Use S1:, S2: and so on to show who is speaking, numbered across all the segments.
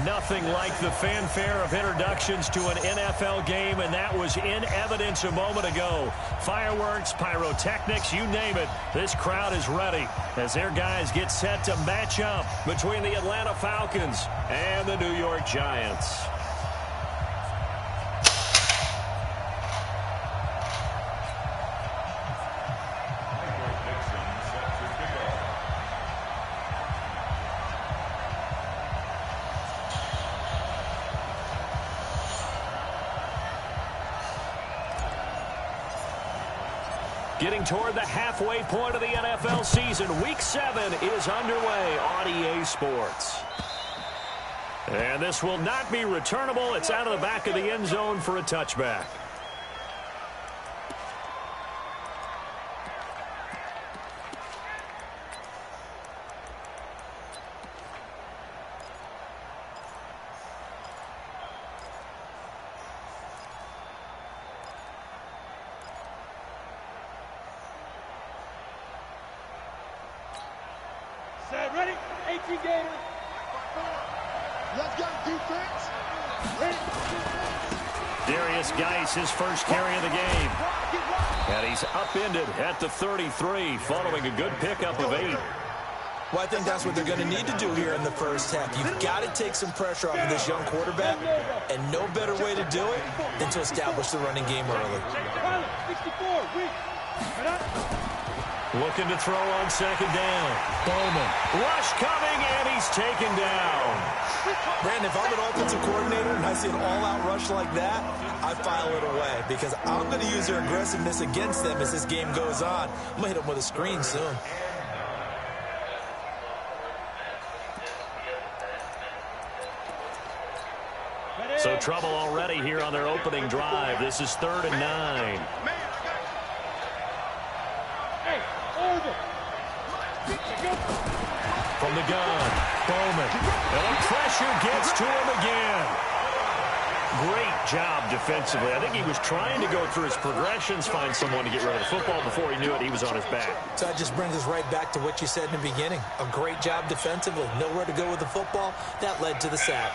S1: Nothing like the fanfare of introductions to an NFL game, and that was in evidence a moment ago. Fireworks, pyrotechnics, you name it. This crowd is ready as their guys get set to match up between the Atlanta Falcons and the New York Giants. Getting toward the halfway point of the NFL season. Week 7 is underway on EA Sports. And this will not be returnable. It's out of the back of the end zone for a touchback.
S2: Ready? 18 Gators. Let's go, defense.
S1: Darius Geis, his first carry of the game. And he's upended at the 33 following a good pickup of 8.
S3: Well, I think that's what they're going to need to do here in the first half. You've got to take some pressure off of this young quarterback, and no better way to do it than to establish the running game early.
S2: 64.
S1: Looking to throw on second down. Bowman. Rush coming, and he's taken down.
S3: Brandon, if I'm an offensive coordinator and I see an all-out rush like that, I file it away because I'm going to use their aggressiveness against them as this game goes on. I'm going to hit them with a screen soon.
S1: So trouble already here on their opening drive. This is 3rd and 9. From the gun, Bowman. And the pressure gets to him again. Great job defensively. I think he was trying to go through his progressions, find someone to get rid of the football. Before he knew it, he was on his back.
S3: So that just brings us right back to what you said in the beginning. A great job defensively. Nowhere to go with the football. That led to the sack.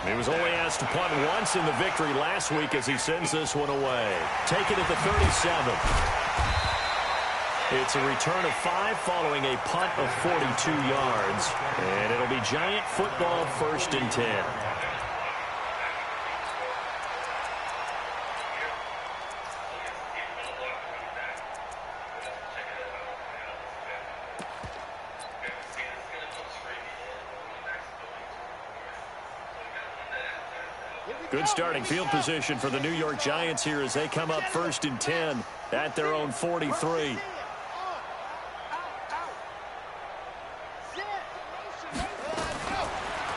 S1: He was only asked to punt once in the victory last week as he sends this one away. Taken at the 37. It's a return of 5 following a punt of 42 yards. And it'll be Giant football 1st and 10. Good starting field position for the New York Giants here as they come up 1st and 10 at their own 43.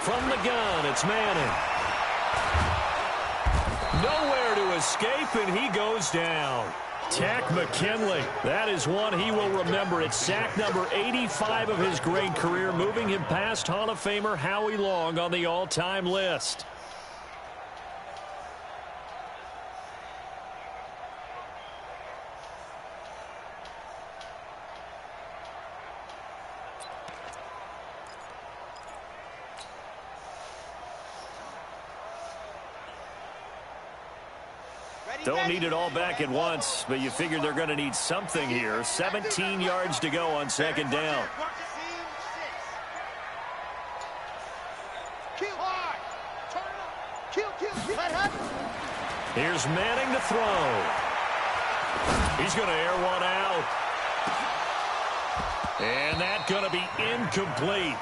S1: From the gun, it's Manning. Nowhere to escape, and he goes down. Tack McKinley, that is one he will remember. It's sack number 85 of his great career, moving him past Hall of Famer Howie Long on the all-time list. Don't need it all back at once, but you figure they're going to need something here. 17 yards to go on 2nd down. Here's Manning to throw. He's going to air one out. And that's going to be incomplete.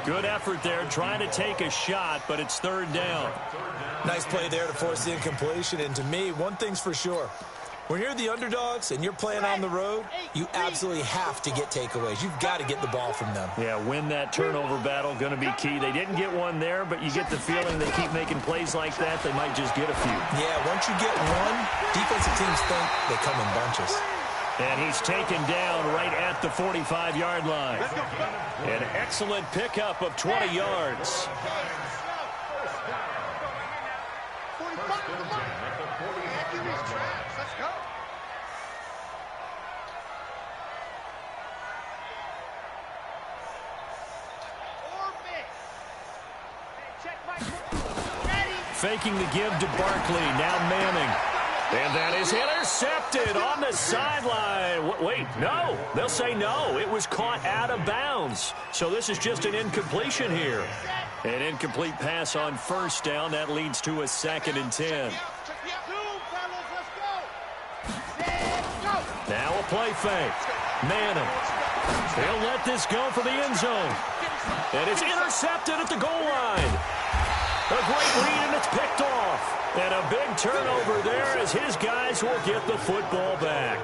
S1: Good effort there, trying to take a shot, but it's 3rd down.
S3: Nice play there to force the incompletion. And to me, one thing's for sure. When you're the underdogs and you're playing on the road, you absolutely have to get takeaways. You've got to get the ball from them.
S1: Yeah, win that turnover battle, going to be key. They didn't get one there, but you get the feeling they keep making plays like that, they might just get a few.
S3: Yeah, once you get one, defensive teams think they come in bunches.
S1: And he's taken down right at the 45-yard line. An excellent pickup of 20 yards. faking the give to Barkley. Now Manning. And that is intercepted on the sideline. Wait, no. They'll say no. It was caught out of bounds. So this is just an incompletion here. An incomplete pass on first down. That leads to a 2nd and 10. Now a play fake. Manning. They'll let this go for the end zone. And it's intercepted at the goal line. A great read, and it's picked off. And a big turnover there as his guys will get the football back.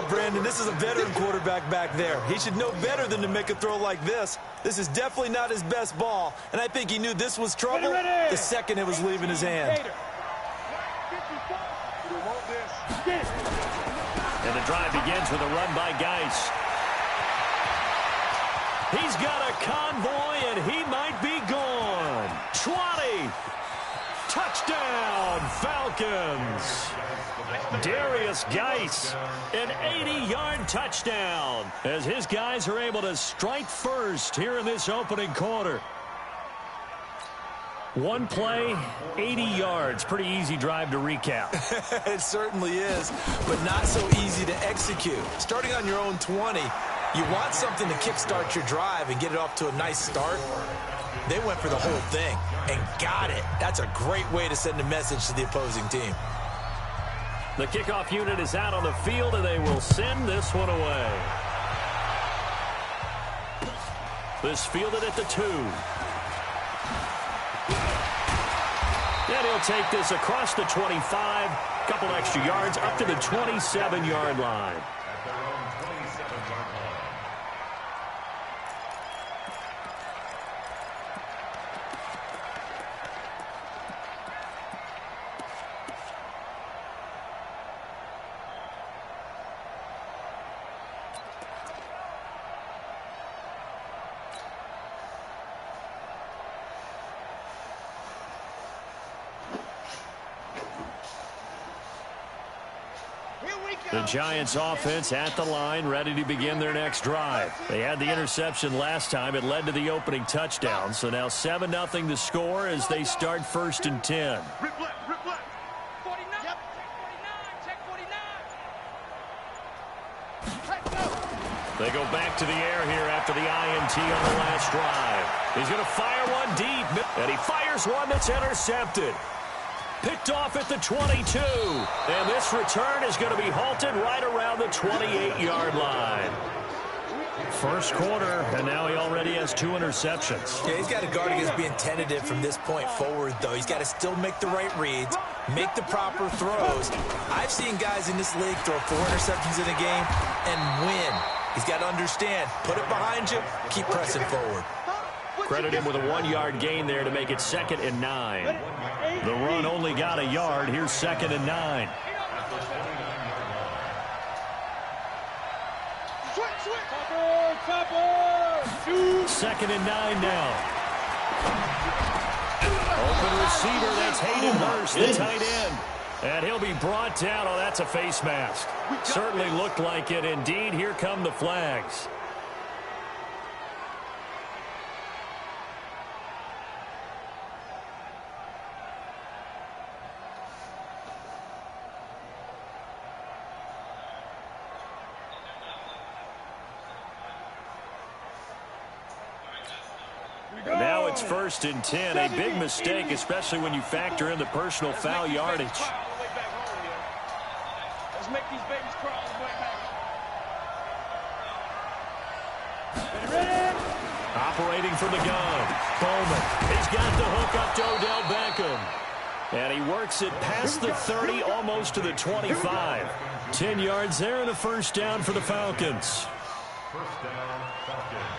S3: Brandon, this is a veteran quarterback back there. He should know better than to make a throw like this. This is definitely not his best ball, and I think he knew this was trouble the second it was leaving his hand.
S1: And the drive begins with a run by Geis. He's got a convoy, and he might be gone. 20. Touchdown, Falcons. Darius Geis, an 80-yard touchdown, as his guys are able to strike first here in this opening quarter. One play, 80 yards. Pretty easy drive to recap.
S3: It certainly is, but not so easy to execute. Starting on your own 20, you want something to kickstart your drive and get it off to a nice start. They went for the whole thing and got it. That's a great way to send a message to the opposing team.
S1: The kickoff unit is out on the field, and they will send this one away. This fielded at the 2. And he'll take this across the 25. Couple extra yards up to the 27-yard line. The Giants offense at the line, ready to begin their next drive. They had the interception last time. It led to the opening touchdown. So now 7-0 to score as they start 1st and 10. They go back to the air here after the INT on the last drive. He's going to fire one deep, and he fires one that's intercepted. Picked off at the 22. And this return is going to be halted right around the 28-yard line. First quarter, and now he already has 2 interceptions.
S3: Yeah, he's got to guard against being tentative from this point forward, though. He's got to still make the right reads, make the proper throws. I've seen guys in this league throw 4 interceptions in a game and win. He's got to understand, put it behind you, keep pressing forward.
S1: Credit him with a 1-yard gain there to make it 2nd and 9. The run only got a yard. Here's 2nd and 9. Second and 9 now. Open receiver, that's Hayden Hurst, the tight end. And he'll be brought down. Oh, that's a face mask. Certainly looked like it. Indeed, here come the flags. Now it's 1st and 10. A big mistake, especially when you factor in the personal foul yardage.
S2: Let's make these babies crawl all the way back. Ready?
S1: Operating from the gun. Bowman. He's got the hook up to Odell Beckham. And he works it past the 30, almost to the 25. 10 yards there and a first down for the Falcons.
S4: First down, Falcons.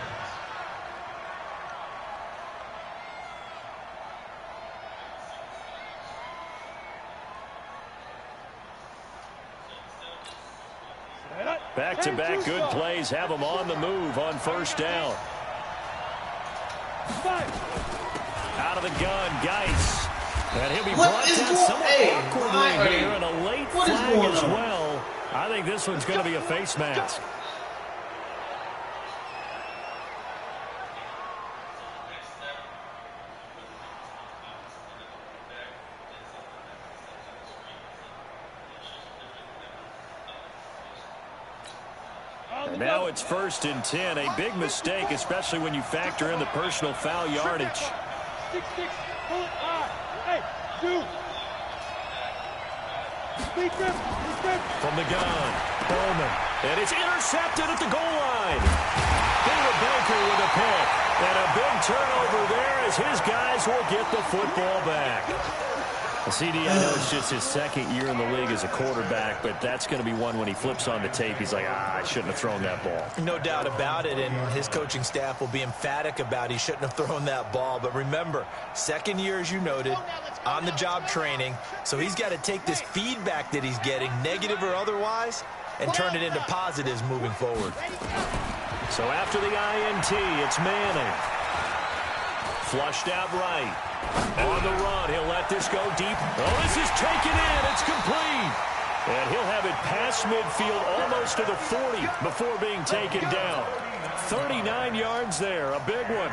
S1: Back-to-back good plays have them on the move on first down. Out of the gun, Geis. And he'll be brought down somewhat awkwardly here, and a late flag as well. I think this one's going to be a face mask. Now it's 1st and 10. A big mistake, especially when you factor in the personal foul yardage.
S2: 6-6. Pull it. Hey, dude.
S1: From the gun, Bowman. And it's intercepted at the goal line. David Baker with a pick. And a big turnover there as his guys will get the football back. CD, I know it's just his 2nd year in the league as a quarterback, but that's going to be one when he flips on the tape. He's like, I shouldn't have thrown that ball.
S3: No doubt about it, and his coaching staff will be emphatic about he shouldn't have thrown that ball. But remember, 2nd year, as you noted, on-the-job training, so he's got to take this feedback that he's getting, negative or otherwise, and turn it into positives moving forward.
S1: So after the INT, it's Manning. Flushed out right. On the run, he'll let this go deep. Oh, this is taken in. It's complete. And he'll have it past midfield almost to the 40 before being taken down. 39 yards there, a big one.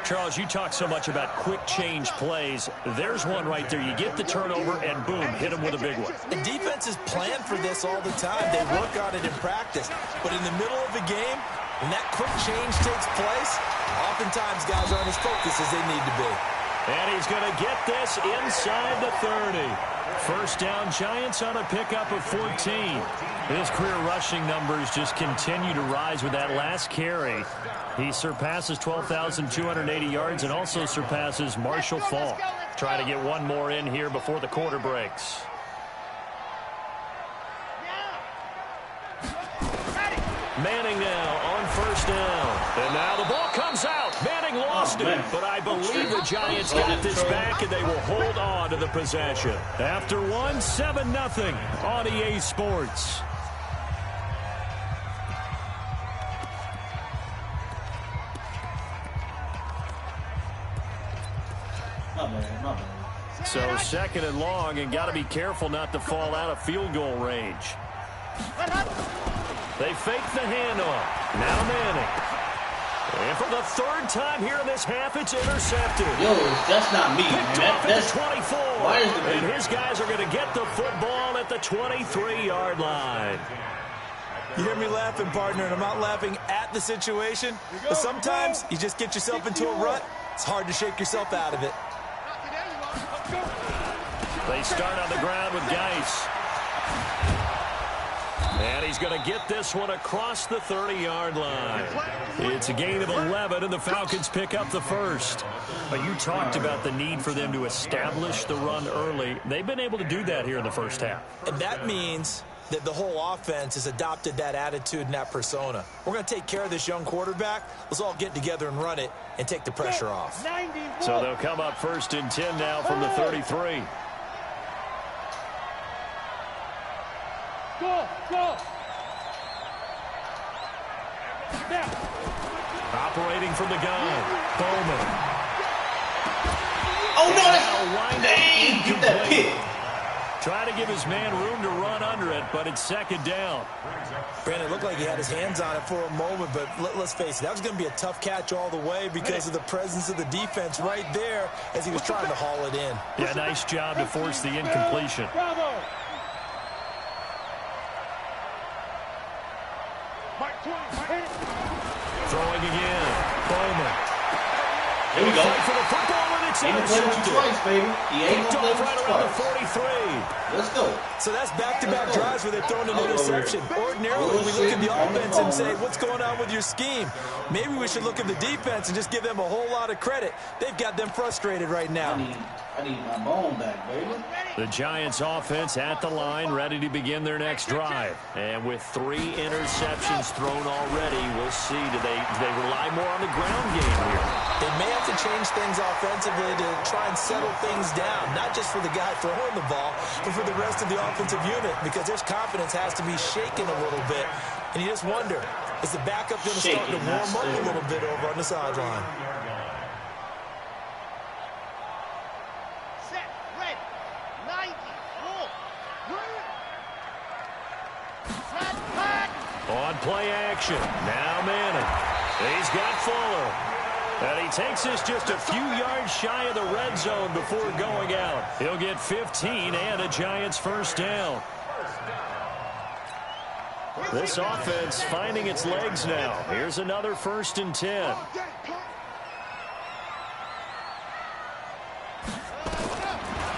S1: Charles, you talk so much about quick change plays. There's one right there. You get the turnover, and boom, hit him with a big one.
S3: The defenses plan for this all the time. They work on it in practice. But in the middle of the game, when that quick change takes place, oftentimes guys aren't as focused as they need to be.
S1: And he's going to get this inside the 30. 1st down, Giants on a pickup of 14. His career rushing numbers just continue to rise with that last carry. He surpasses 12,280 yards and also surpasses Marshall Faulk. Try to get one more in here before the quarter breaks. Manning now on 1st down. And now the ball comes out. Manning lost it, but I believe the Giants got this back, and they will hold on to the possession. After 7-0 on EA Sports. So 2nd and long, and got to be careful not to fall out of field goal range. They fake the handoff. Now Manning. And for the 3rd time here in this half, it's intercepted.
S5: Yo, that's not me,
S1: Picked
S5: man.
S1: off at
S5: That's
S1: the 24.
S5: Why is the
S1: And his guys are going to get the football at the 23-yard line.
S3: You hear me laughing, partner, and I'm not laughing at the situation. But sometimes you just get yourself into a rut. It's hard to shake yourself out of it.
S1: They start on the ground with Geis. And he's going to get this one across the 30-yard line. It's a gain of 11, and the Falcons pick up the 1st. But you talked about the need for them to establish the run early. They've been able to do that here in the 1st half.
S3: And that means that the whole offense has adopted that attitude and that persona. We're going to take care of this young quarterback. Let's all get together and run it and take the pressure off.
S1: So they'll come up 1st and 10 now from the 33.
S2: Go! Now.
S1: Operating from the gun, Bowman.
S5: Oh, no, that's... Dang, get that pick.
S1: Try to give his man room to run under it, but it's 2nd down.
S3: Brandon, it looked like he had his hands on it for a moment, but let's face it, that was going to be a tough catch all the way because of the presence of the defense right there as he was trying to haul it in.
S1: Yeah, nice job to force the incompletion.
S2: Bravo!
S1: Throwing again, Bowman.
S5: There we go.
S1: Fight for the football, and it's
S5: He ain't gonna play with you twice, baby. He ain't gonna play with
S1: right
S5: you
S1: around the
S5: twice.
S1: 43.
S5: Let's go.
S3: So that's back-to-back drives where they've thrown an interception. Ordinarily, we look at the offense and say, what's going on with your scheme? Maybe we should look at the defense and just give them a whole lot of credit. They've got them frustrated right now.
S5: I need my bone back, baby.
S1: The Giants offense at the line, ready to begin their next drive. And with 3 interceptions thrown already, we'll see. Do they rely more on the ground game here?
S3: They may have to change things offensively to try and settle things down, not just for the guy throwing the ball, but for the rest of the offensive unit, because their confidence has to be shaken a little bit. And you just wonder, is the backup going to start to warm up a little bit over on the sideline?
S2: Set, red, 90,
S1: On play action, now Manning. He's got Fuller. And he takes this just a few yards shy of the red zone before going out. He'll get 15 and a Giants 1st down. This offense finding its legs now. Here's another 1st and 10.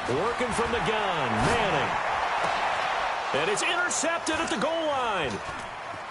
S1: Working from the gun, Manning. And it's intercepted at the goal line.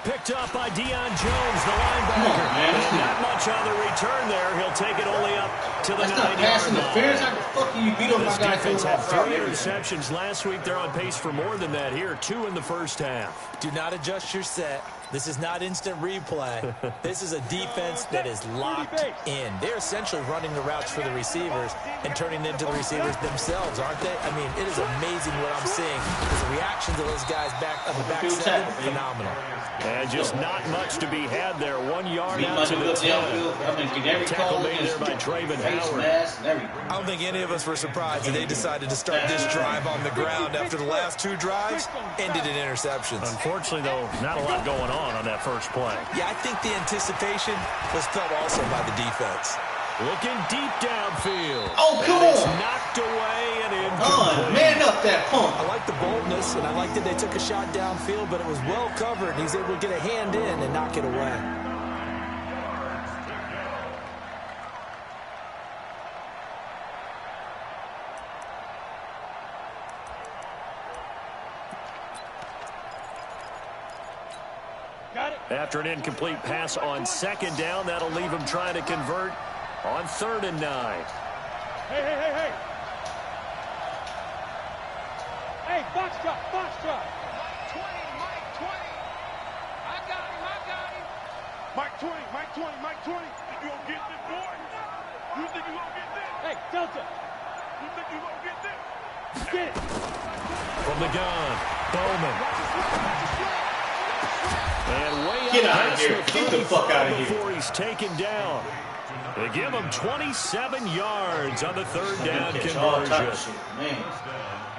S1: Picked up by Deion Jones, the linebacker. And not much on the return there. He'll take it only up to the 9-yard line.
S5: How the fuck can you beat up my
S1: This
S5: guy?
S1: defense had 3 interceptions last week. They're on pace for more than that here. 2 in the first half.
S3: Do not adjust your set. This is not instant replay. This is a defense that is locked in. They're essentially running the routes for the receivers and turning into the receivers themselves, aren't they? I mean, it is amazing what I'm seeing. The reaction to those guys back on the back seven, phenomenal.
S1: And just not much to be had there. 1 yard out to the 10. Tackle made there by Traven Howard.
S3: I don't think any of us were surprised that they decided to start this drive on the ground after the last 2 drives ended in interceptions.
S1: Unfortunately, though, not a lot going on that first play.
S3: Yeah, I think the anticipation was felt also by the defense.
S1: Looking deep downfield.
S5: Oh, come
S1: on. It's
S5: on.
S1: Knocked away and incomplete.
S5: Man up that pump.
S3: I like the boldness, and I like that they took a shot downfield, but it was well covered. He's able to get a hand in and knock it away.
S1: After an incomplete pass on 2nd down, that'll leave him trying to convert on 3rd and 9.
S2: Hey. Hey, box drop.
S6: Mike 20. I got him.
S2: Mike 20. You gonna get this, boy? You think you gonna get this? Hey, Delta. You think you gonna get this? Get it.
S1: From the gun, Bowman. And way
S5: Get
S1: out
S5: out of here. Get the fuck out of here.
S1: Before he's taken down. They give him 27 yards on the 3rd down conversion.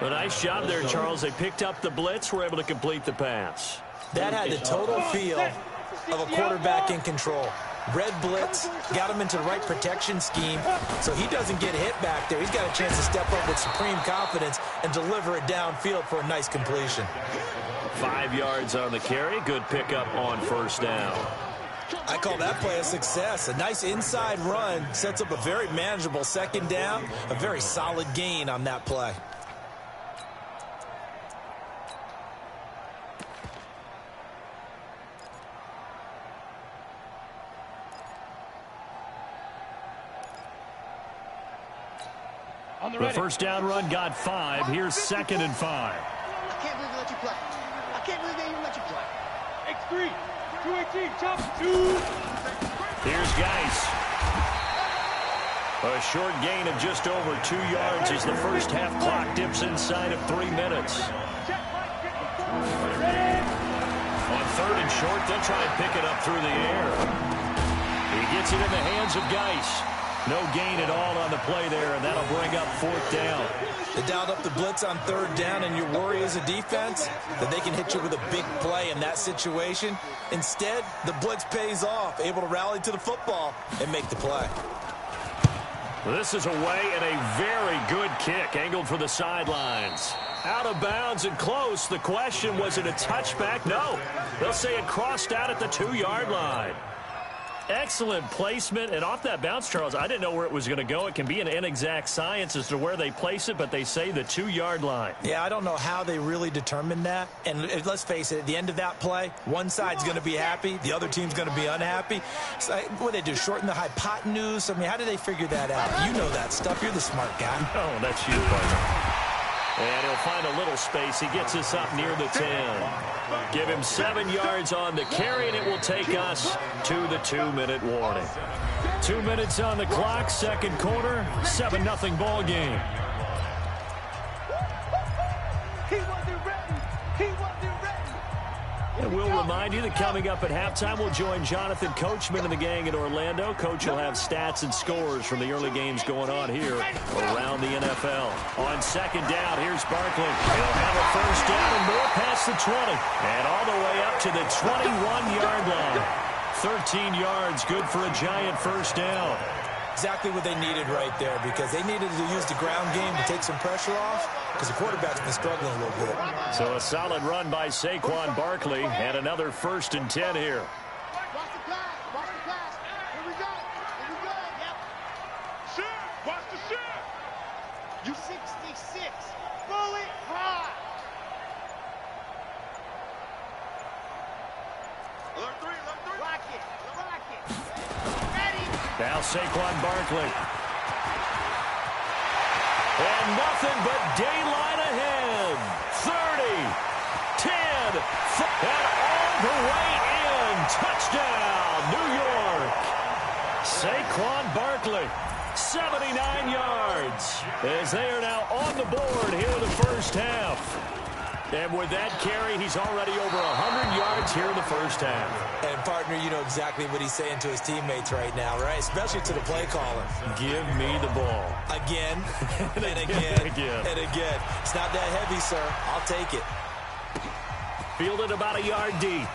S1: A nice job there, Charles. They picked up the blitz, were able to complete the pass.
S3: That had the total feel of a quarterback in control. Red blitz, got him into the right protection scheme, so he doesn't get hit back there. He's got a chance to step up with supreme confidence and deliver it downfield for a nice completion.
S1: 5 yards on the carry. Good pickup on 1st down.
S3: I call that play a success. A nice inside run sets up a very manageable 2nd down. A very solid gain on that play.
S1: The 1st down run got 5. Here's 2nd and 5.
S6: I can't believe they let you play. I can't believe they even let you play.
S2: X3. 218. Chop. 2.
S1: Here's Geis. A short gain of just over 2 yards as the first half clock dips inside of 3 minutes. On 3rd and short, they'll try and pick it up through the air. He gets it in the hands of Geis. No gain at all on the play there, and that'll bring up 4th down.
S3: They dialed up the blitz on 3rd down, and you worry as a defense that they can hit you with a big play in that situation. Instead, the blitz pays off, able to rally to the football and make the play.
S1: This is away and a very good kick, angled for the sidelines. Out of bounds and close. The question, was it a touchback? No. They'll say it crossed out at the 2-yard line. Excellent placement, and off that bounce, Charles, I didn't know where it was going to go. It can be an inexact science as to where they place it, but they say the 2-yard line.
S3: Yeah, I don't know how they really determined that. And let's face it, at the end of that play, one side's going to be happy, the other team's going to be unhappy. So, what do they do, shorten the hypotenuse? I mean, how do they figure that out? You know that stuff. You're the smart guy.
S1: No, that's you, partner. And he'll find a little space. He gets us up near the 10. Give him 7 yards on the carry, and it will take us to the 2-minute warning. 2 minutes on the clock, 2nd quarter, 7-0 ball game. And we'll remind you that coming up at halftime, we'll join Jonathan Coachman and the gang in Orlando. Coach will have stats and scores from the early games going on here around the NFL. On 2nd down, here's Barkley. He'll have a 1st down and more past the 20. And all the way up to the 21-yard line. 13 yards, good for a giant 1st down.
S3: Exactly what they needed right there, because they needed to use the ground game to take some pressure off, because the quarterback's been struggling a little bit.
S1: So a solid run by Saquon Barkley, and another 1st and 10 here.
S6: Watch the pass. Watch the pass. Here we go. Here we go. Yep.
S2: Shit. Watch the shit.
S6: You 66. Throw it high.
S2: Alert 3. Alert 3.
S6: Rock it. Rock it. Ready.
S1: Now Saquon Barkley. And nothing but daylight ahead. 30, 10, and all the way in. Touchdown, New York. Saquon Barkley, 79 yards, as they are now on the board here in the first half. And with that carry, he's already over 100 yards here in the first half.
S3: And, partner, you know exactly what he's saying to his teammates right now, right? Especially to the play caller.
S1: Give me the ball.
S3: Again, and again, and again. It's not that heavy, sir. I'll take it.
S1: Fielded about a yard deep.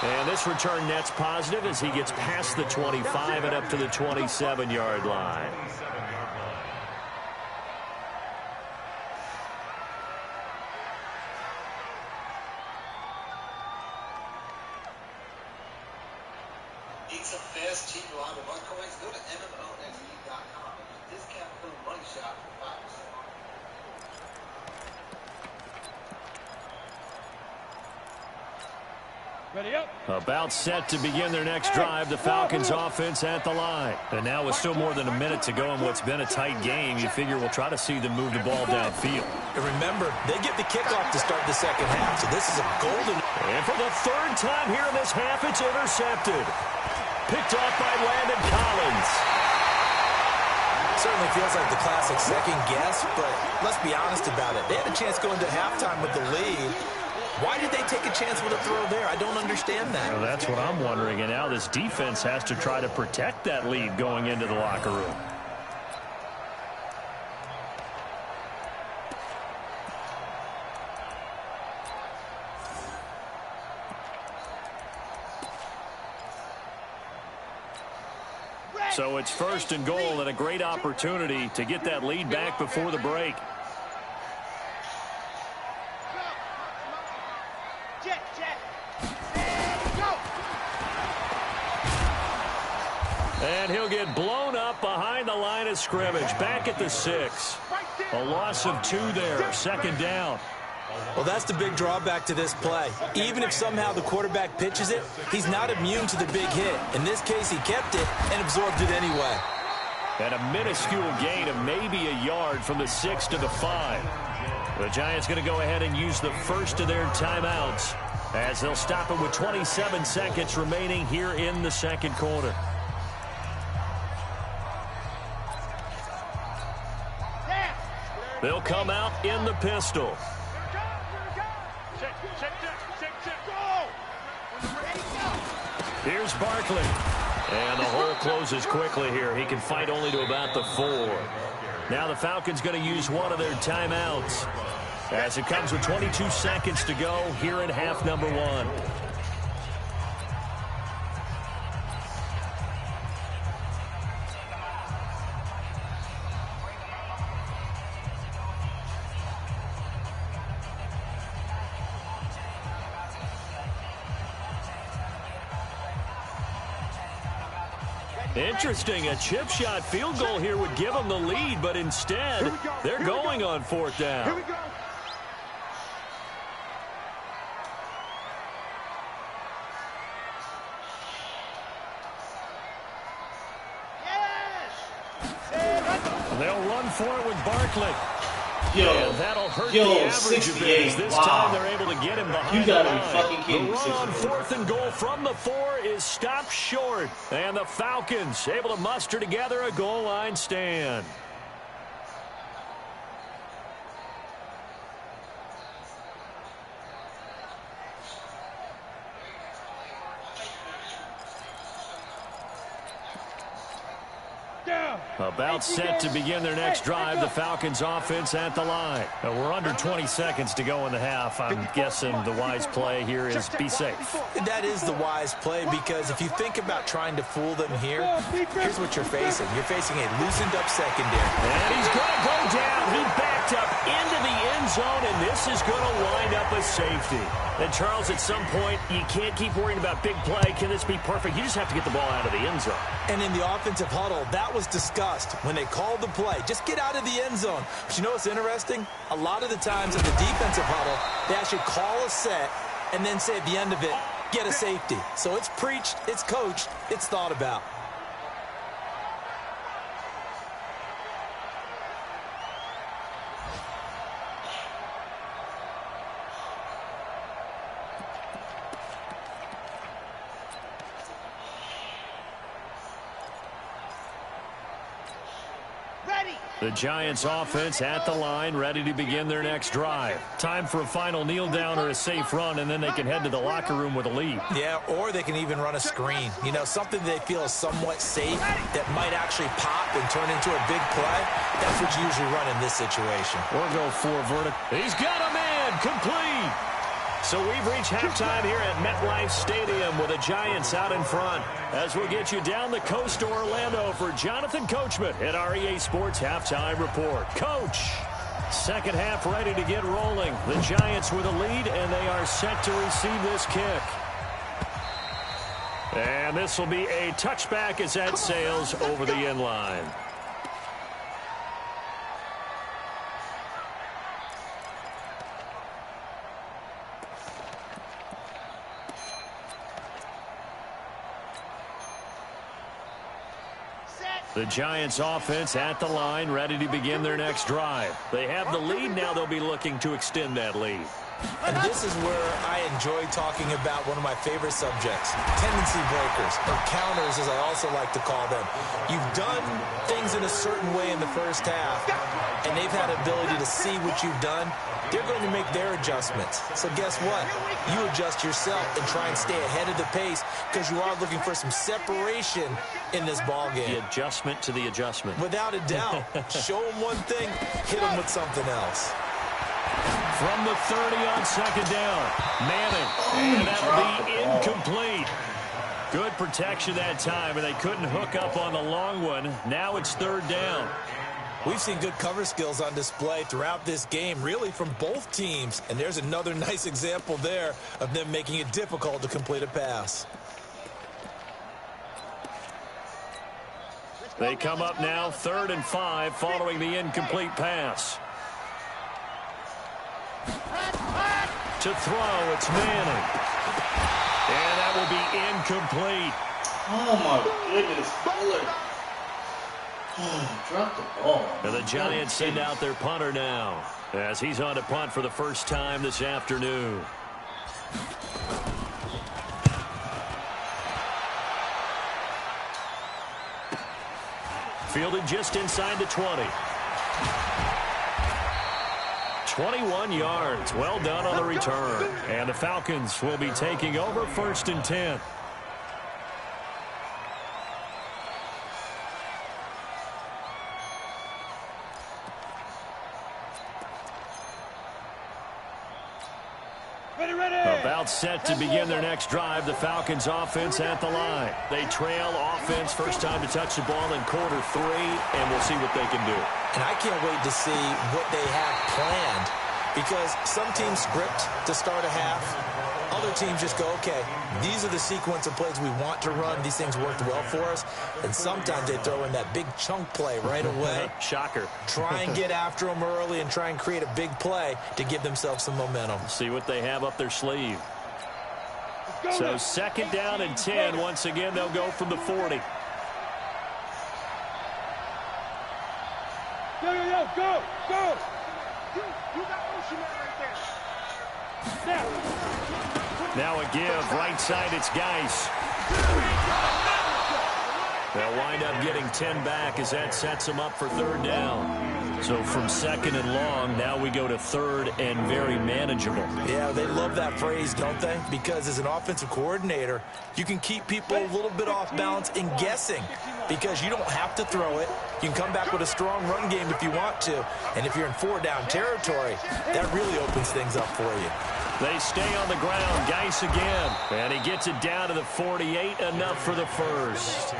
S1: And this return net's positive as he gets past the 25 and up to the 27-yard line.
S7: Need some fast, cheap, reliable run coins? Go to MMOXE.com and use discount code MONEYSHOT for 5% off.
S2: Ready up.
S1: About set to begin their next drive, the Falcons offense at the line. And now with still more than a minute to go in what's been a tight game, you figure we'll try to see them move the ball downfield.
S3: And remember, they get the kickoff to start the second half, so this is a golden...
S1: And for the 3rd time here in this half, it's intercepted. Picked off by Landon Collins.
S3: Certainly feels like the classic second guess, but let's be honest about it. They had a chance going to halftime with the lead. Why did they take a chance with a throw there? I don't understand that.
S1: Well, that's what I'm wondering. And now this defense has to try to protect that lead going into the locker room. So it's 1st and goal and a great opportunity to get that lead back before the break.
S6: Jet, jet. And go.
S1: And he'll get blown up behind the line of scrimmage. Back at the 6. A loss of 2 there. 2nd down.
S3: Well, that's the big drawback to this play. Even if somehow the quarterback pitches it, he's not immune to the big hit. In this case, he kept it and absorbed it anyway.
S1: And a minuscule gain of maybe a yard from the 6 to the 5. The Giants going to go ahead and use the first of their timeouts as they'll stop it with 27 seconds remaining here in the 2nd quarter. They'll come out in the pistol. Here's Barkley. And the hole closes quickly here. He can fight only to about the 4. Now the Falcons going to use one of their timeouts as it comes with 22 seconds to go here in half number 1. Interesting. A chip shot field goal here would give them the lead, but instead, they're going on 4th down.
S2: Here we go.
S1: They'll run for it with Barkley.
S5: Yo,
S1: and that'll hurt the average
S5: 68.
S1: This
S5: Wow.
S1: time they're able to get him behind
S5: You gotta
S1: the
S5: be
S1: line.
S5: fucking kidding
S1: The
S5: me.
S1: run on
S5: 68.
S1: 4th and goal from the 4 is stopped short. And the Falcons able to muster together a goal line stand.
S2: Down.
S1: About set to begin their next drive, the Falcons offense at the line. We're under 20 seconds to go in the half. I'm guessing the wise play here is be safe.
S3: That is the wise play, because if you think about trying to fool them here, here's what you're facing. You're facing a loosened up secondary.
S1: And he's going to go down. He backed up into the end zone, and this is going to wind up a safety. And Charles, at some point, you can't keep worrying about big play. Can this be perfect? You just have to get the ball out of the end zone.
S3: And in the offensive huddle, that was discussed when they called the play. Just get out of the end zone. But you know what's interesting? A lot of the times in the defensive huddle, they actually call a set and then say at the end of it, get a safety. So it's preached, it's coached, it's thought about.
S1: The Giants offense at the line, ready to begin their next drive. Time for a final kneel down or a safe run, and then they can head to the locker room with a lead.
S3: Yeah, or they can even run a screen. You know, something they feel is somewhat safe that might actually pop and turn into a big play. That's what you usually run in this situation.
S1: Or go for vertical. He's got a man, complete. So we've reached halftime here at MetLife Stadium with the Giants out in front. As we'll get you down the coast to Orlando for Jonathan Coachman at our EA Sports Halftime Report. Coach, second half ready to get rolling. The Giants with a lead, and they are set to receive this kick. And this will be a touchback as that sails over the end line. The Giants offense at the line, ready to begin their next drive. They have the lead. Now they'll be looking to extend that lead.
S3: And this is where I enjoy talking about one of my favorite subjects, tendency breakers, or counters as I also like to call them. You've done things in a certain way in the first half, and they've had ability to see what you've done. They're going to make their adjustments. So guess what? You adjust yourself and try and stay ahead of the pace, because you are looking for some separation in this ball game.
S1: The adjustment to the adjustment.
S3: Without a doubt. Show them one thing, hit them with something else.
S1: From the 30 on second down, Manning, and that'll be incomplete. Good protection that time, and they couldn't hook up on the long one. Now it's third down.
S3: We've seen good cover skills on display throughout this game, really from both teams. And there's another nice example there of them making it difficult to complete a pass.
S1: They come up now 3rd and 5 following the incomplete pass. To throw, it's Manning. And that will be incomplete.
S5: Oh, my goodness. Fuller. Drop the ball.
S1: And the Giants send out their punter now, as he's on to punt for the first time this afternoon. Fielded just inside the 20. 21 yards. Well done on the return. And the Falcons will be taking over 1st and 10. About set to begin their next drive. The Falcons offense at the line. They trail offense, first time to touch the ball in quarter 3, and we'll see what they can do.
S3: And I can't wait to see what they have planned, because some teams script to start a half. Other teams just go, okay, these are the sequence of plays we want to run. These things worked well for us. And sometimes they throw in that big chunk play right away.
S1: Shocker.
S3: Try and get after them early and try and create a big play to give themselves some momentum.
S1: See what they have up their sleeve. So 2nd down and 10. Once again, they'll go from the 40.
S2: Go! You got Ocean right there.
S1: Now a give, right side, it's Geis. They'll wind up getting 10 back as that sets them up for third down. So from second and long, now we go to third and very manageable.
S3: Yeah, they love that phrase, don't they? Because as an offensive coordinator, you can keep people a little bit off balance and guessing because you don't have to throw it. You can come back with a strong run game if you want to. And if you're in four-down territory, that really opens things up for you.
S1: They stay on the ground. Geis again. And he gets it down to the 48, enough for the first.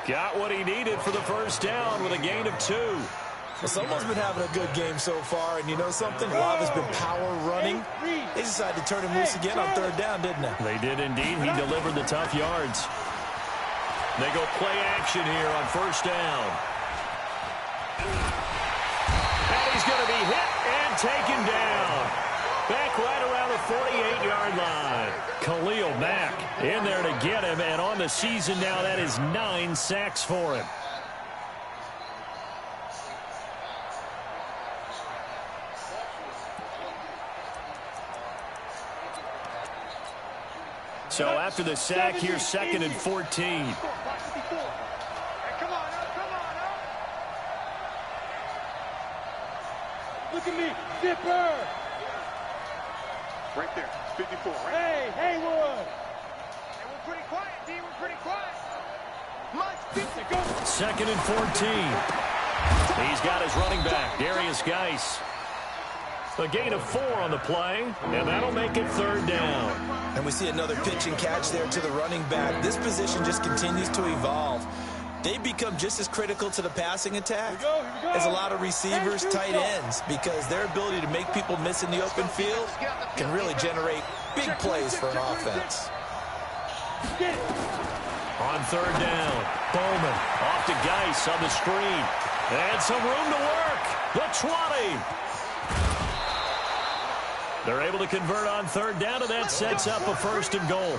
S1: Got what he needed for the first down with a gain of 2.
S3: Well, someone's been having a good game so far, and you know something? A lot has been power running. They decided to turn him loose again on third down, didn't they?
S1: They did indeed. He delivered the tough yards. They go play action here on first down. And he's going to be hit and taken down. Back right around the 48-yard line. Khalil Mack in there to get him, and on the season now, that is 9 sacks for him. So after the sack, here's second and 14.
S2: Come on up, come on up. Look at me, Zipper. Right there, 54. Right? Hey, Haywood. And we're pretty quiet, D. We're pretty quiet. Go.
S1: Second and 14. He's got his running back, Darius Geis. A gain of 4 on the play, and that'll make it third down.
S3: And we see another pitch and catch there to the running back. This position just continues to evolve. They become just as critical to the passing attack as a lot of receivers, tight ends, because their ability to make people miss in the open field can really generate big plays for an offense.
S1: On third down, Bowman off to Geis on the screen. And some room to work. The 20. They're able to convert on third down, and that sets up a first and goal.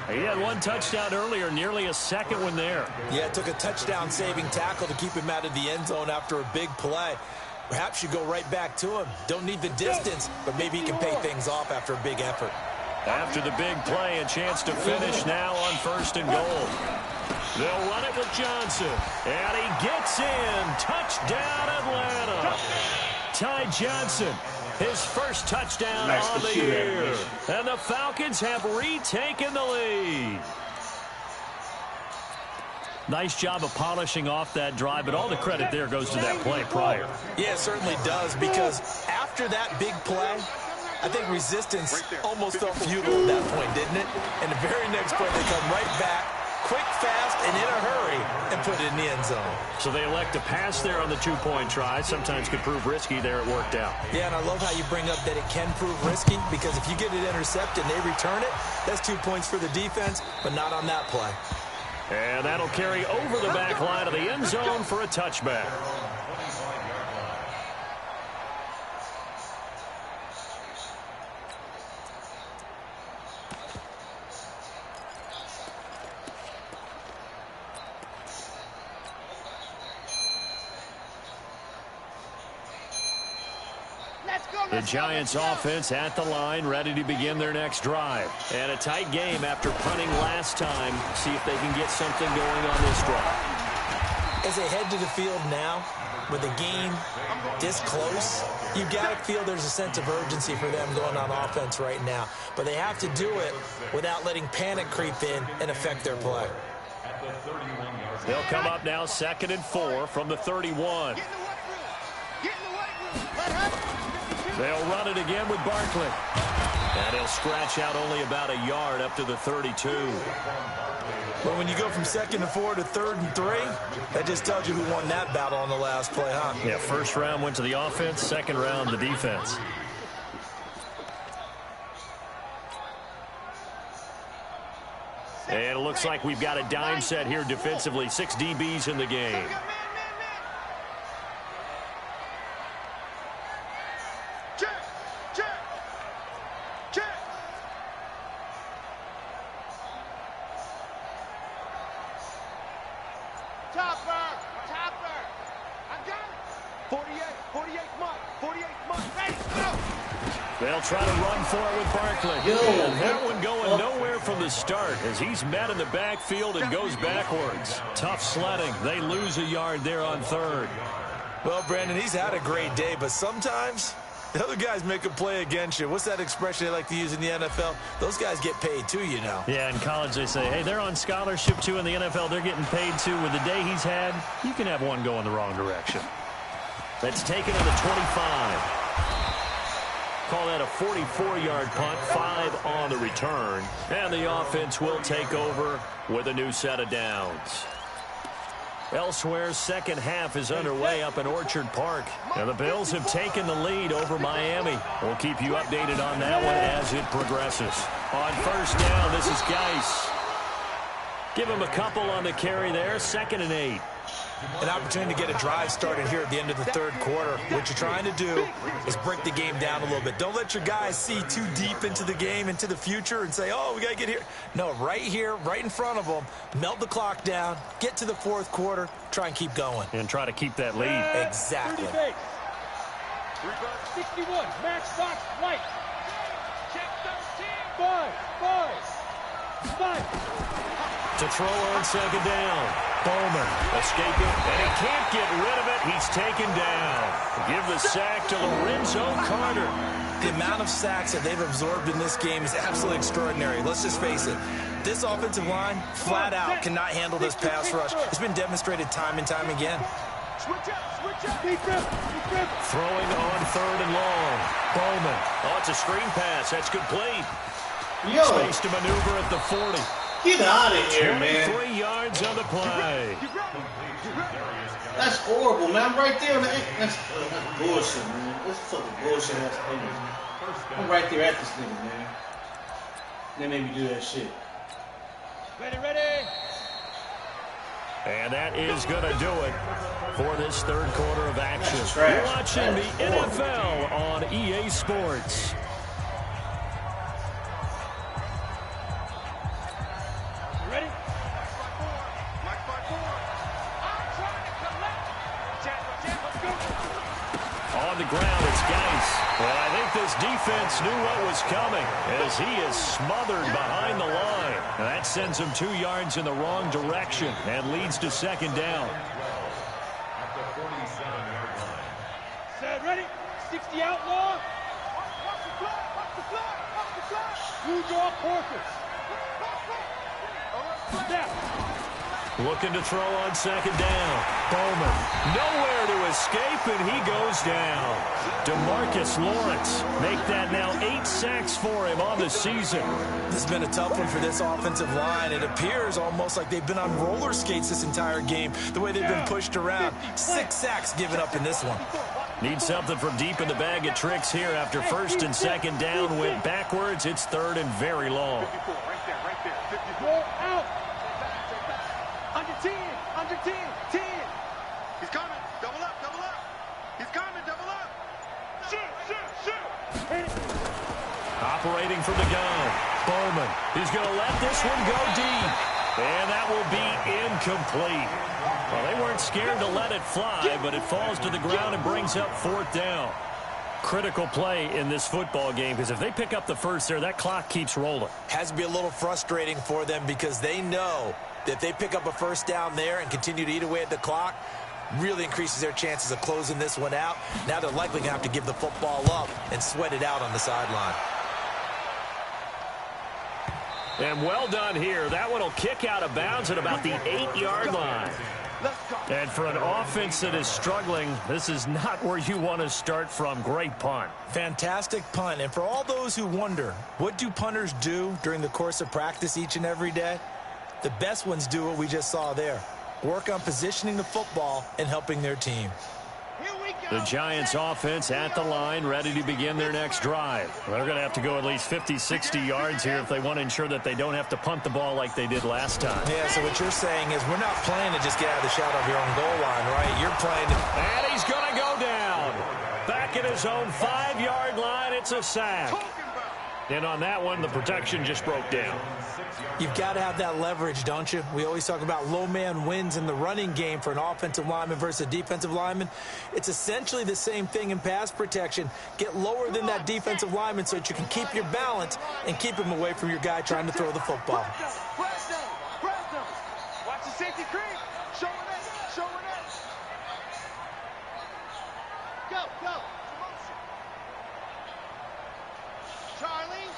S1: He had one touchdown earlier, nearly a second one there.
S3: Yeah, it took a touchdown-saving tackle to keep him out of the end zone after a big play. Perhaps you go right back to him. Don't need the distance, but maybe he can pay things off after a big effort.
S1: After the big play, a chance to finish now on first and goal. They'll run it with Johnson, and he gets in. Touchdown, Atlanta. Ty Johnson, his first touchdown on the year. And the Falcons have retaken the lead. Nice job of polishing off that drive, but all the credit there goes to that play prior.
S3: Yeah, it certainly does, because after that big play, I think resistance almost felt futile at that point, didn't it? And the very next play, they come right back, quick, fast, and in a hurry, and put it in the end zone.
S1: So they elect to pass there on the two-point try. Sometimes could prove risky. There it worked out.
S3: Yeah, and I love how you bring up that it can prove risky, because if you get it intercepted and they return it, that's 2 points for the defense, but not on that play.
S1: And that'll carry over the back line of the end zone for a touchback. The Giants offense at the line, ready to begin their next drive. And a tight game after punting last time. See if they can get something going on this drive.
S3: As they head to the field now, with the game this close, you've got to feel there's a sense of urgency for them going on offense right now. But they have to do it without letting panic creep in and affect their play.
S1: They'll come up now 2nd and 4 from the 31. They'll run it again with Barkley. And he'll scratch out only about a yard up to the 32.
S3: But when you go from 2nd and 4 to 3rd and 3, that just tells you who won that battle on the last play, huh?
S1: Yeah, first round went to the offense, second round the defense. And it looks like we've got a dime set here defensively. 6 DBs in the game. They'll try to run for it with Barkley. And that one going nowhere from the start as he's met in the backfield and goes backwards. Tough sledding. They lose a yard there on third.
S3: Well, Brandon, he's had a great day, but sometimes the other guys make a play against you. What's that expression they like to use in the NFL? Those guys get paid too, you know.
S1: Yeah, in college they say, hey, they're on scholarship too. In the NFL, they're getting paid too. With the day he's had, you can have one going the wrong direction. That's taken to the 25. Call that a 44-yard punt, 5 on the return. And the offense will take over with a new set of downs. Elsewhere, second half is underway up in Orchard Park. Now the Bills have taken the lead over Miami. We'll keep you updated on that one as it progresses. On first down, this is Geis. Give him a couple on the carry there, 2nd and 8.
S3: An opportunity to get a drive started here at the end of the third quarter. What you're trying to do is break the game down a little bit. Don't let your guys see too deep into the game, into the future, and say, oh, we got to get here. No, right here, right in front of them, melt the clock down, get to the fourth quarter, try and keep going.
S1: And try to keep that lead.
S3: Exactly.
S2: 61, max box, right. Check 13. 5.
S1: To throw on second down. Bowman escaping, and he can't get rid of it. He's taken down. Give the sack to Lorenzo Carter.
S3: The amount of sacks that they've absorbed in this game is absolutely extraordinary. Let's just face it. This offensive line, flat out, cannot handle this pass rush. It's been demonstrated time and time again.
S1: Throwing on third and long. Bowman. Oh, it's a screen pass. That's complete. Space to maneuver at the 40.
S5: Get out of here, man.
S1: 23 yards on the play.
S5: That's horrible, man. I'm right there. That's bullshit, man. That's fucking bullshit. I'm right there at this nigga, man. They made me do that shit.
S2: Ready.
S1: And that is going to do it for this third quarter of action. You're watching the NFL on EA Sports. On the ground, it's Geis. Well, I think this defense knew what was coming as he is smothered behind the line. And that sends him 2 yards in the wrong direction and leads to second down.
S4: At the 47-yard line.
S2: Set, ready. 60 outlaw. Use your purpose. Snap.
S1: Looking to throw on second down. Bowman nowhere to escape, and he goes down. DeMarcus Lawrence make that now 8 sacks for him on the season.
S3: This has been a tough one for this offensive line. It appears almost like they've been on roller skates this entire game, the way they've been pushed around. 6 sacks given up in this one.
S1: Need something from deep in the bag of tricks here after first and second down went backwards. It's third and very long.
S2: Roll out.
S6: Under 10. He's coming. Double up. He's coming. Double up. Shoot.
S1: Operating from the gun. Bowman. He's going to let this one go deep. And that will be incomplete. Well, they weren't scared to let it fly, but it falls to the ground and brings up fourth down. Critical play in this football game because if they pick up the first there, that clock keeps rolling.
S3: Has to be a little frustrating for them because they know that if they pick up a first down there and continue to eat away at the clock, really increases their chances of closing this one out. Now they're likely going to have to give the football up and sweat it out on the sideline.
S1: And well done here. That one will kick out of bounds at about the 8-yard line. And for an offense that is struggling, this is not where you want to start from. Great punt.
S3: Fantastic punt. And for all those who wonder, what do punters do during the course of practice each and every day? The best ones do what we just saw there. Work on positioning the football and helping their team.
S1: The Giants offense at the line, ready to begin their next drive. They're going to have to go at least 50, 60 yards here if they want to ensure that they don't have to punt the ball like they did last time.
S3: Yeah, so what you're saying is we're not playing to just get out of the shadow of your own goal line, right? You're playing to...
S1: And he's going to go down. Back at his own 5-yard line, it's a sack. And on that one, the protection just broke down.
S3: You've got to have that leverage, don't you? We always talk about low man wins in the running game for an offensive lineman versus a defensive lineman. It's essentially the same thing in pass protection. Get lower than that defensive lineman so that you can keep your balance and keep him away from your guy trying to throw the football.
S6: Press them. Watch the safety creep. Show it. Go. Charlie.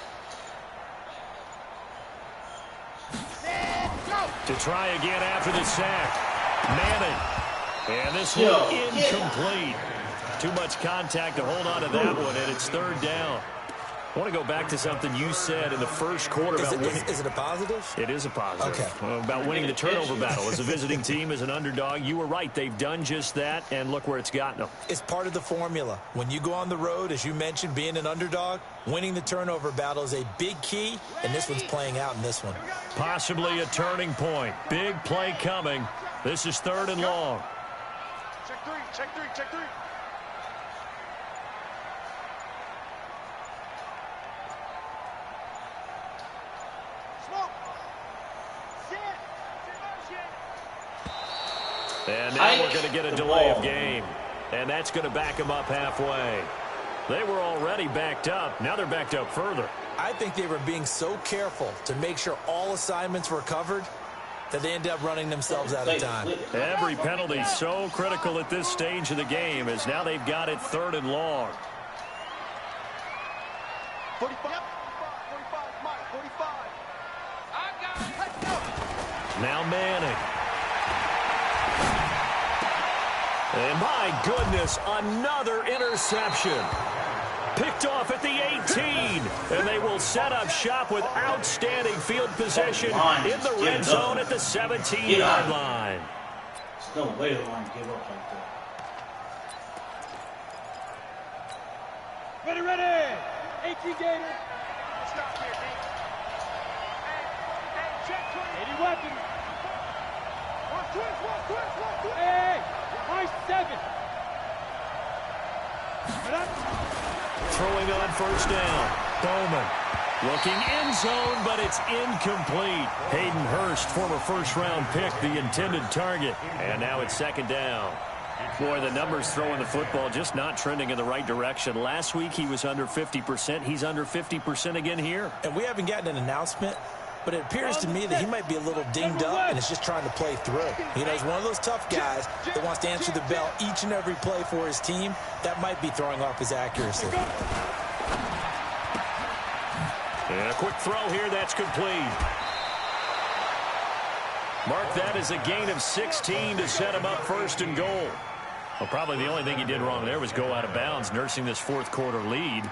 S1: To try again after the sack. Manning. And this one incomplete. Too much contact to hold on to that one, and it's third down. I want to go back to something you said in the first quarter about winning.
S3: Is it a positive?
S1: It is a positive.
S3: Okay.
S1: About winning the turnover battle. As a visiting team, as an underdog, you were right. They've done just that, and look where it's gotten them.
S3: It's part of the formula. When you go on the road, as you mentioned, being an underdog, winning the turnover battle is a big key, and this one's playing out in this one.
S1: Possibly a turning point. Big play coming. This is third and long.
S6: Check three.
S1: And now we're going to get a delay of game. And that's going to back them up halfway. They were already backed up. Now they're backed up further.
S3: I think they were being so careful to make sure all assignments were covered that they ended up running themselves out of time.
S1: Every penalty so critical at this stage of the game as now they've got it third and long.
S6: 45. I got it. Let's go.
S1: Now Manning. And my goodness, another interception. Picked off at the 18. And they will set up shop with outstanding field position in the red zone at the 17-yard line.
S5: There's no way the line give up like that.
S6: Ready. 18 Gator. Stop here, D. Hey, check 20. 80 weapons. One twist. Hey, nice 7.
S1: Throwing on first down. Bowman looking end zone, but it's incomplete. Hayden Hurst, former first-round pick, the intended target. And now it's second down. Boy, the numbers throwing the football just not trending in the right direction. Last week he was under 50%. He's under 50% again here.
S3: And we haven't gotten an announcement, but it appears to me that he might be a little dinged up and is just trying to play through. You know, he's one of those tough guys that wants to answer the bell each and every play for his team. That might be throwing off his accuracy.
S1: And a quick throw here, that's complete. Mark that as a gain of 16 to set him up first and goal. Well, probably the only thing he did wrong there was go out of bounds, nursing this fourth quarter lead.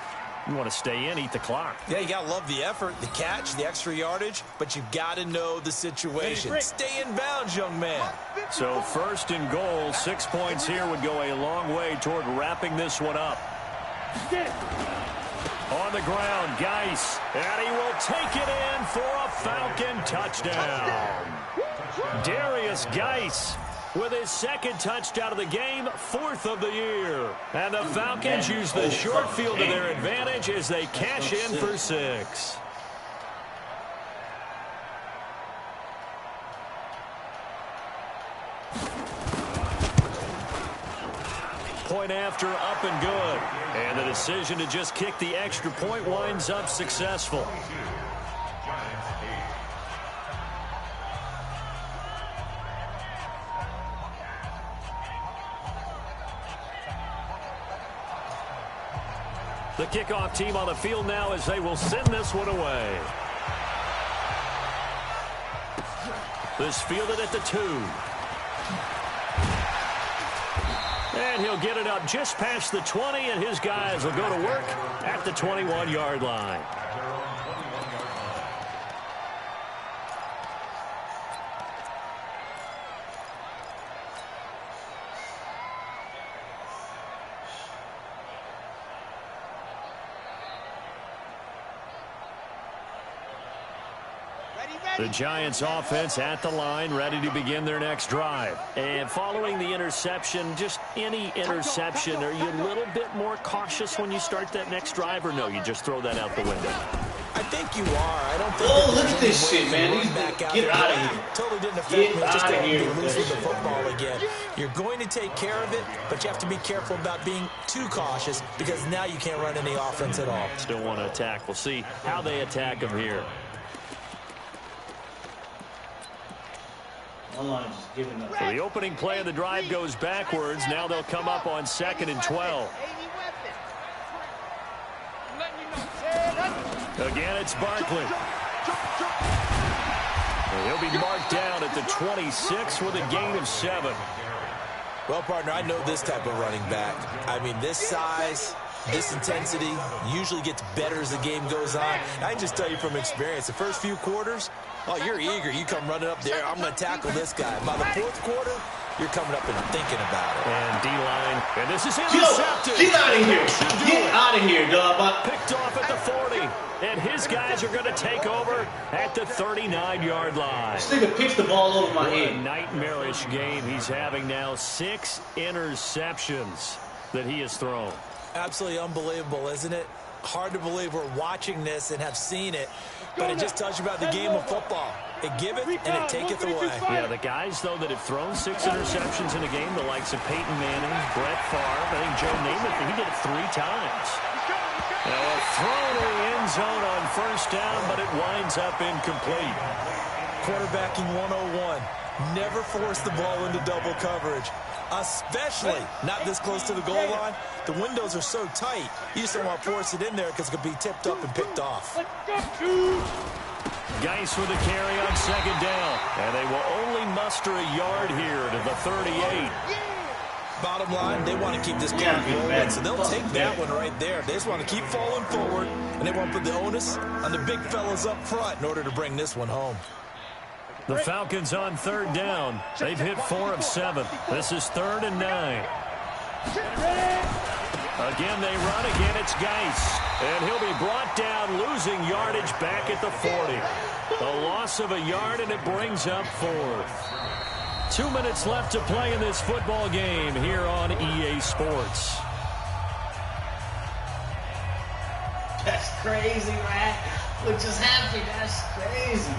S1: You want to stay in, eat the clock.
S3: Yeah, you got to love the effort, the catch, the extra yardage, but you've got to know the situation. Stay in bounds, young man.
S1: So first and goal, 6 points here would go a long way toward wrapping this one up. On the ground, Geis, and he will take it in for a Falcon touchdown. Darius Geis with his second touchdown of the game, 4th of the year. And the Falcons use the short field to their advantage as they cash in for 6. Point after, up and good. And the decision to just kick the extra point winds up successful. The kickoff team on the field now as they will send this one away. This fielded at the 2. And he'll get it up just past the 20, and his guys will go to work at the 21-yard line. The Giants offense at the line, ready to begin their next drive. And following the interception, just any interception, are you a little bit more cautious when you start that next drive, or no, you just throw that out the window?
S3: I think you are. I don't think.
S5: Oh, look at this shit, man. Get out of here.
S3: Totally didn't affect me.
S5: Get
S3: Just
S5: out of here
S3: be
S5: with
S3: losing
S5: that
S3: the
S5: shit.
S3: football again. You're going to take care of it, but you have to be careful about being too cautious because now you can't run any offense at all.
S1: Still want to attack. We'll see how they attack him here.
S5: Just giving up.
S1: So the opening play of the drive goes backwards. Now they'll come up on 2nd and 12. Again, it's Barkley. He'll be marked down at the 26 with a gain of 7.
S3: Well, partner, I know this type of running back. I mean, this size, this intensity usually gets better as the game goes on. I can just tell you from experience, the first few quarters, oh, you're eager. You come running up there. I'm going to tackle this guy. By the 4th quarter, you're coming up and thinking about it.
S1: And D-line. And this is intercepted.
S5: Get out of here. Get out of here, dog.
S1: Picked off at the 40. And his guys are going to take over at the 39-yard line.
S5: This nigga picks the ball over my head.
S1: A nightmarish game he's having now. 6 interceptions that he has thrown.
S3: Absolutely unbelievable, isn't it? Hard to believe we're watching this and have seen it, but it just tells you about the game of football. It giveth and it taketh away.
S1: Yeah, the guys, though, that have thrown 6 interceptions in a game, the likes of Peyton Manning, Brett Favre, I think Joe Namath, he did it 3 times. Now a throw to the end zone on 1st down, but it winds up incomplete.
S3: Quarterbacking 101. Never force the ball into double coverage, especially not this close to the goal line. The windows are so tight, you just don't want to force it in there because it could be tipped up and picked off.
S1: Geis with a carry on 2nd down, and they will only muster a yard here to the 38.
S3: Bottom line, they want to keep this clock rolling, so they'll take that one right there. They just want to keep falling forward, and they want to put the onus on the big fellas up front in order to bring this one home.
S1: The Falcons on 3rd down. They've hit 4 of 7. This is 3rd and 9. Again, they run. Again, it's Geis. And he'll be brought down, losing yardage back at the 40. A loss of a yard, and it brings up 4th. 2 minutes left to play in this football game here on EA Sports.
S5: That's crazy, man. What just happened? That's crazy.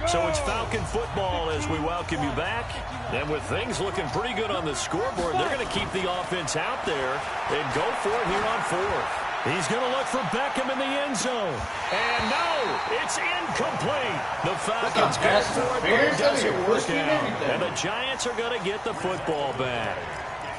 S1: So it's Falcon football as we welcome you back. And with things looking pretty good on the scoreboard, they're going to keep the offense out there and go for it here on 4th. He's going to look for Beckham in the end zone. And no, it's incomplete. The Falcons go for it, but it doesn't work out. And the Giants are going to get the football back.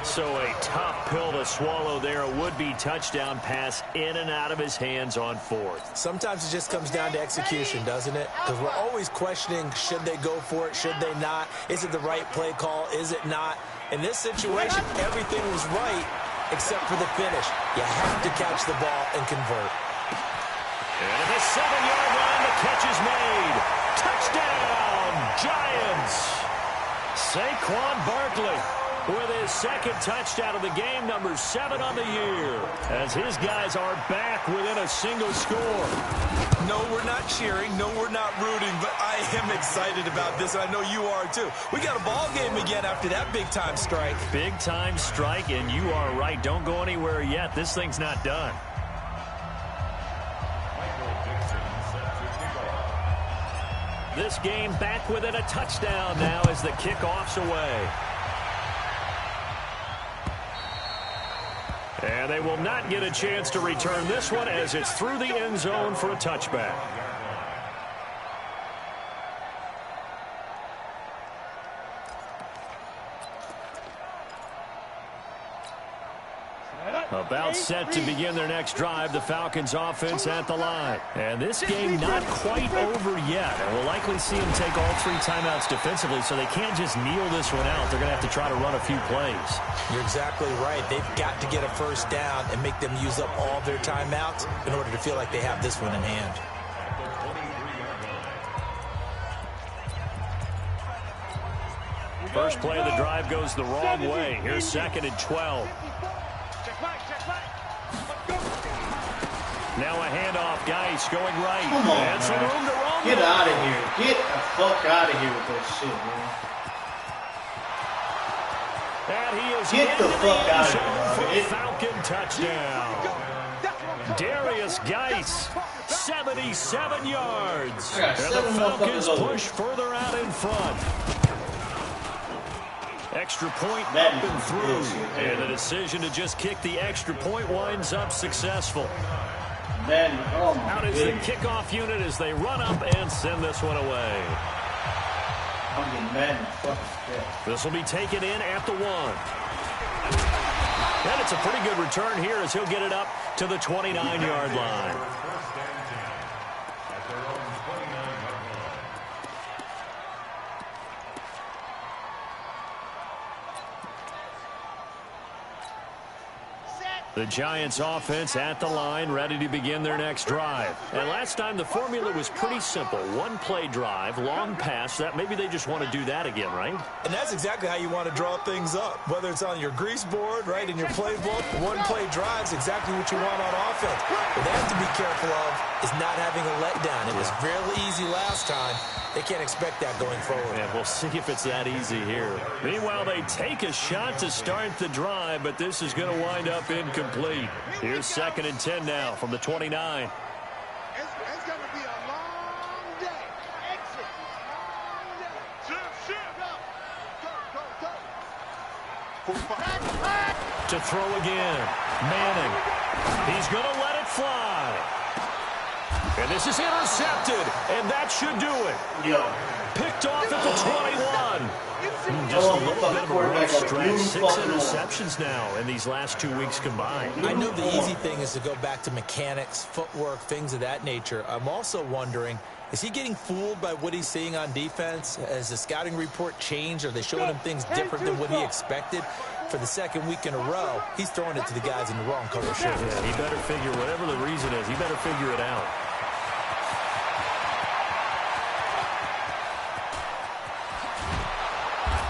S1: So a tough pill to swallow there. A would-be touchdown pass in and out of his hands on 4th.
S3: Sometimes it just comes down to execution, doesn't it? Because we're always questioning, should they go for it, should they not? Is it the right play call, is it not? In this situation, everything was right except for the finish. You have to catch the ball and convert.
S1: And at the 7-yard line, the catch is made. Touchdown, Giants. Saquon Barkley with his 2nd touchdown of the game, number 7 on the year, as his guys are back within a single score.
S3: No, we're not cheering. No, we're not rooting, but I am excited about this, and I know you are too. We got a ball game again after that big-time strike.
S1: Big-time strike, and you are right. Don't go anywhere yet. This thing's not done. This game back within a touchdown now as the kickoff's away. And they will not get a chance to return this one as it's through the end zone for a touchback. About set to begin their next drive, the Falcons offense at the line. And this game not quite over yet. And we'll likely see them take all 3 timeouts defensively, so they can't just kneel this one out. They're going to have to try to run a few plays.
S3: You're exactly right. They've got to get a 1st down and make them use up all their timeouts in order to feel like they have this one in hand.
S1: First play of the drive goes the wrong way. Here's 2nd and 12. Now a handoff. Geis going right.
S5: Come on,
S1: and some room to roam.
S5: Get out of here. Get the fuck out of here with that shit, man.
S1: And he is
S5: Get the fuck out of
S1: for
S5: here,
S1: a Falcon touchdown. Darius Geis, 77 yards. And the Falcons push further out in front. Extra point up and through. And the decision to just kick the extra point winds up successful.
S5: Madden, oh my
S1: Out is the kickoff unit as they run up and send this one away.
S5: I'm getting Madden fucking dead.
S1: This will be taken in at the 1. And it's a pretty good return here as he'll get it up to the 29-yard line. The Giants offense at the line, ready to begin their next drive. And last time the formula was pretty simple. One-play drive, long pass. That maybe they just want to do that again, right?
S3: And that's exactly how you want to draw things up. Whether it's on your grease board, right, in your playbook, one-play drive is exactly what you want on offense. What they have to be careful of is not having a letdown. It was fairly easy last time. They can't expect that going forward.
S1: And we'll see if it's that easy here. Meanwhile, they take a shot to start the drive, but this is going to wind up incomplete. Here's 2nd and 10 now from the 29.
S6: It's going to be a long day. Exit. Long day.
S1: To throw again. Manning. He's going to let it fly. And this is intercepted, and that should do it.
S5: Yo.
S1: Picked off at the 21. Just a little bit of a rough stretch. 6 interceptions now in these last 2 weeks combined.
S3: I know the easy thing is to go back to mechanics, footwork, things of that nature. I'm also wondering, is he getting fooled by what he's seeing on defense? Has the scouting report changed? Are they showing him things different than what he expected? For the 2nd week in a row, he's throwing it to the guys in the wrong color shirts.
S1: Yeah, he better figure, whatever the reason is, he better figure it out.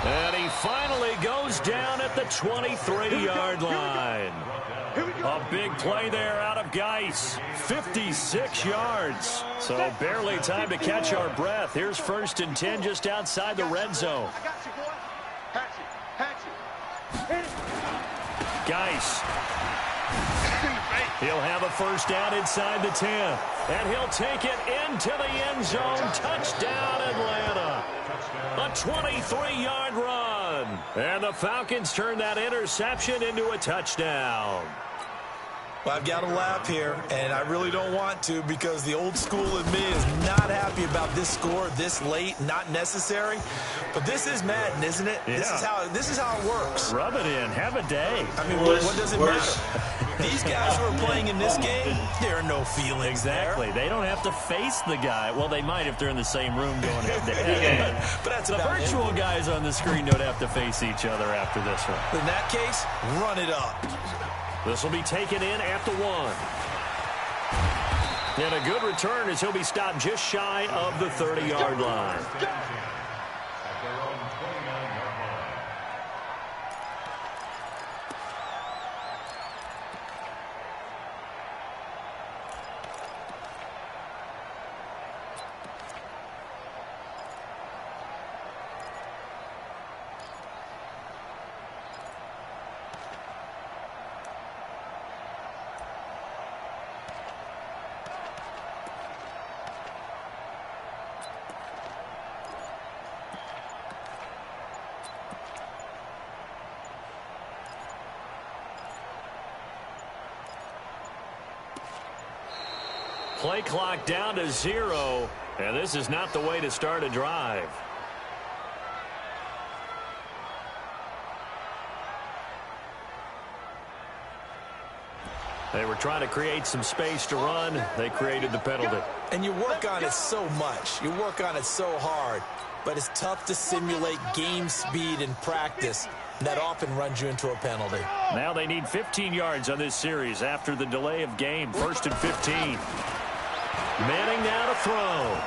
S1: And he finally goes down at the 23-yard line. A big play there out of Geis. 56 yards. So barely time to catch our breath. Here's 1st and 10 just outside the red zone. Geis. He'll have a first down inside the 10. And he'll take it into the end zone. Touchdown, Atlanta. A 23-yard run. And the Falcons turn that interception into a touchdown.
S3: Well, I've got to laugh here, and I really don't want to because the old school in me is not happy about this score this late, not necessary. But this is Madden, isn't it?
S1: Yeah.
S3: This is how it works.
S1: Rub it in. Have a day.
S3: I mean, what does it matter? These guys who are playing in this game, there are no feelings
S1: Exactly.
S3: there.
S1: They don't have to face the guy. Well, they might if they're in the same room going head-to-head.
S3: But that's
S1: The
S3: about
S1: virtual
S3: it.
S1: guys on the screen don't have to face each other after this one.
S3: In that case, run it up.
S1: This will be taken in at the 1. And a good return as he'll be stopped just shy of the 30-yard line. Play clock down to 0, and this is not the way to start a drive. They were trying to create some space to run. They created the penalty.
S3: And you work on it so much. You work on it so hard. But it's tough to simulate game speed in practice. That often runs you into a penalty.
S1: Now they need 15 yards on this series after the delay of game. 1st and 15. Manning now to throw.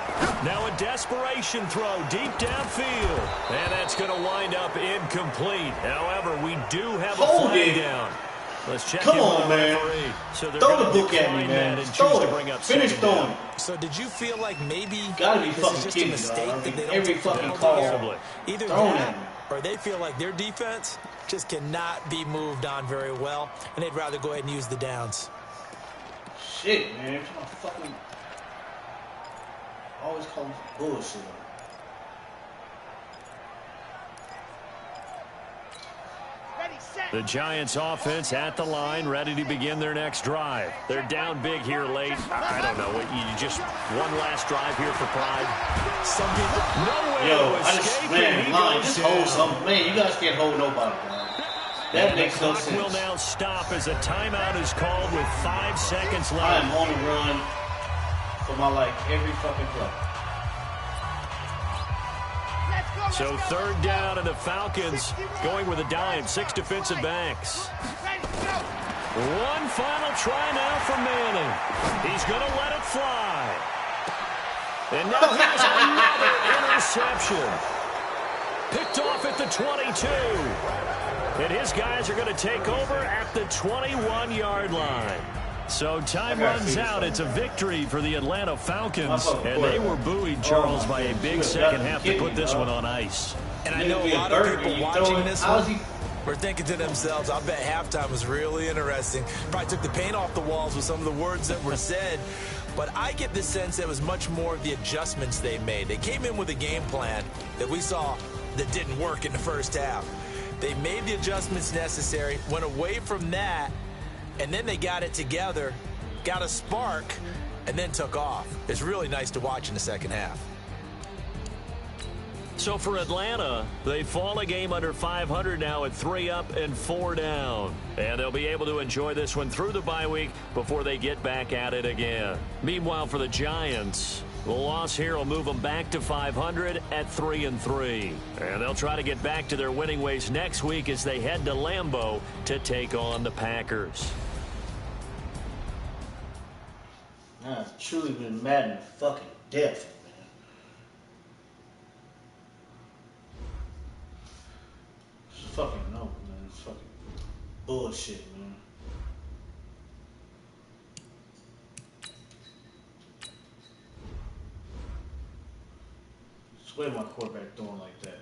S1: Now a desperation throw deep downfield. And that's going to wind up incomplete. However, we do have a flag down. Let's check
S5: Come
S1: in
S5: on,
S1: with the
S5: man.
S1: referee. So they're
S5: Throw the
S1: going to
S5: book at me,
S1: decline
S5: man.
S1: that and
S5: Throw
S1: choose
S5: it.
S1: to bring up
S5: Finish
S1: second
S5: throwing.
S1: down.
S3: So did you feel like maybe
S5: Gotta be
S3: this
S5: fucking
S3: is just
S5: kidding,
S3: a mistake
S5: dog.
S3: that they don't
S5: Every
S3: take the
S5: fucking
S3: penalty
S5: call.
S3: here?
S1: Possibly.
S3: Either
S5: Throwing
S3: that,
S5: at me.
S3: or they feel like their defense just cannot be moved on very well, and they'd rather go ahead and use the downs.
S5: Shit, man. You're trying to fucking always call me bullshit.
S1: The Giants offense at the line, ready to begin their next drive. They're down big here late. I don't know. You just one last drive here for pride. Some people, no way to escape.
S5: Man, line, just hold something. Man, you guys can't hold nobody, man. That makes no sense.
S1: The clock will now stop as a timeout is called with 5 seconds left.
S5: I am on the run for my life every fucking play.
S1: So third down, and the Falcons going with a dime. 6 defensive backs. One final try now for Manning. He's going to let it fly. And now here's another interception. Picked off at the 22. And his guys are going to take over at the 21-yard line. So time runs out. It's a victory for the Atlanta Falcons. And they were buoyed, Charles, by a big second half to put this one on ice.
S3: And I know a lot of people watching this one were thinking to themselves, I bet halftime was really interesting. Probably took the paint off the walls with some of the words that were said. But I get the sense that it was much more of the adjustments they made. They came in with a game plan that we saw that didn't work in the first half. They made the adjustments necessary, went away from that, and then they got it together, got a spark, and then took off. It's really nice to watch in the second half.
S1: So for Atlanta, they fall a game under 500 now at 3 up and 4 down. And they'll be able to enjoy this one through the bye week before they get back at it again. Meanwhile, for the Giants, the loss here will move them back to 500 at 3-3. And they'll try to get back to their winning ways next week as they head to Lambeau to take on the Packers.
S5: Man, it's truly been Madden fucking death, man. It's fucking no, man. It's fucking bullshit, man. Swear my quarterback throwing like that.